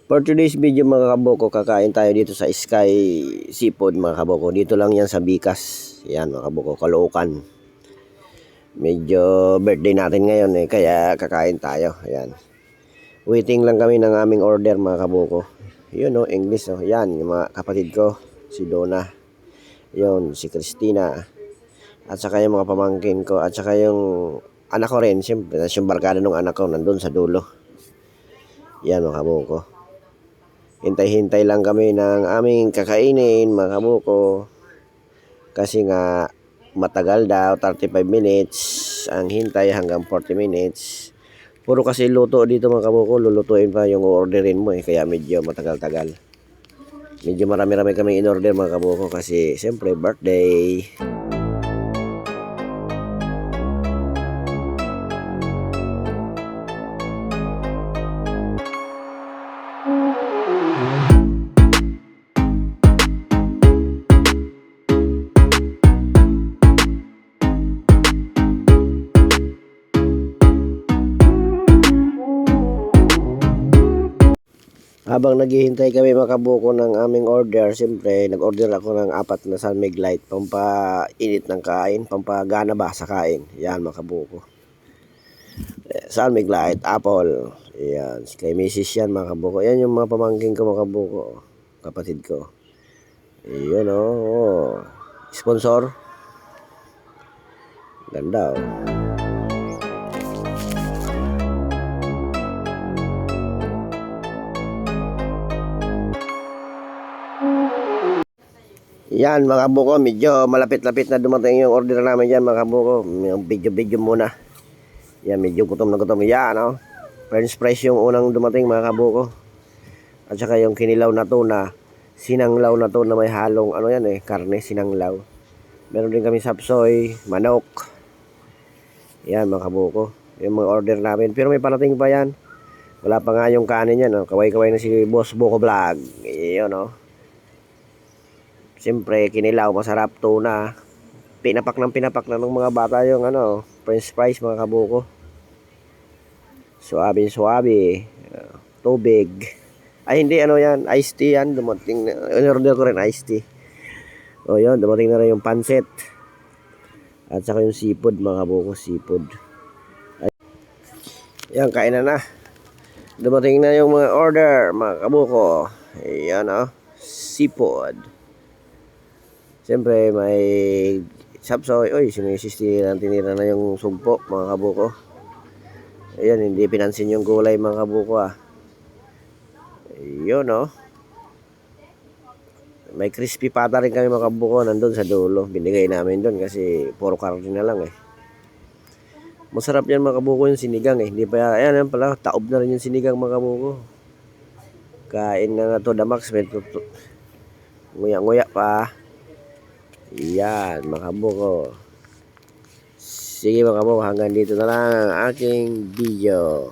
For today's video mga kaboko, kakain tayo dito sa Sky Seafood mga kaboko. Dito lang yan sa Bicas. Yan mga kaboko, Caloocan. Medyo birthday natin ngayon kaya kakain tayo. Yan. Waiting lang kami ng aming order mga kaboko. Yun English Yan, yung mga kapatid ko. Si Donna. Yun, si Christina. At saka yung mga pamangkin ko. At saka yung anak ko rin. Siyempre, yung barkada ng anak ko nandun sa dulo. Yan mga kaboko. Hintay-hintay lang kami ng aming kakainin mga kabuko. Kasi nga matagal daw, 35 minutes ang hintay hanggang 40 minutes. Puro kasi luto dito mga kabuko, lulutuin pa yung orderin mo kaya medyo matagal-tagal. Medyo marami-rami kami in-order mga kabuko kasi siyempre birthday. Habang naghihintay kami makabuko ng aming order, siyempre nag-order ako ng 4 na San Light, pampainit ng kain, pampagana ba sa kain. Yan makabuko. San Light, apple. Yan, kay Mrs. yan makabuko. Yan yung mga pamangking ko makabuko, kapatid ko. Yun sponsor. Ganda Yan mga buko, medyo malapit-lapit na dumating yung order namin dyan mga buko. Yung video muna. Yan, medyo gutom na gutom. Yan French fries yung unang dumating mga kabuko. At saka yung kinilaw na tuna, sinanglaw na tuna may halong karne, sinanglaw. Meron din kami sapsoy, manok. Yan mga kabuko, yung mga order namin. Pero may parating pa yan. Wala pa nga yung kanin yan Kaway-kaway na si Boss Buko Vlog. Yun Siyempre, kinilaw, masarap, tuna. Pinapak ng mga bata yung French fries mga kabuko. Suabe. Tubig. Ay, hindi, yan. Iced tea yan. Dumating na. In-order ko rin iced tea. Yun. Dumating na rin yung pancit. At saka yung seafood mga kabuko. Seafood. Yan, kain na. Dumating na yung mga order mga kabuko. Yan seafood. Siyempre may sapsoy. Tinira na yung sugpo mga kabuko. Ayan, hindi pinansin yung gulay mga kabuko Yun May crispy pata rin kami mga kabuko nandun sa dulo. Binigay namin dun kasi puro karne na lang Masarap yan mga kabuko yung sinigang Hindi pa yan pala, taob na rin yung sinigang mga kabuko. Kain na to the max. Nguya-nguya pa. Yan mga kabuko. Sige mga kabuko, hanggang dito na lang ang aking video.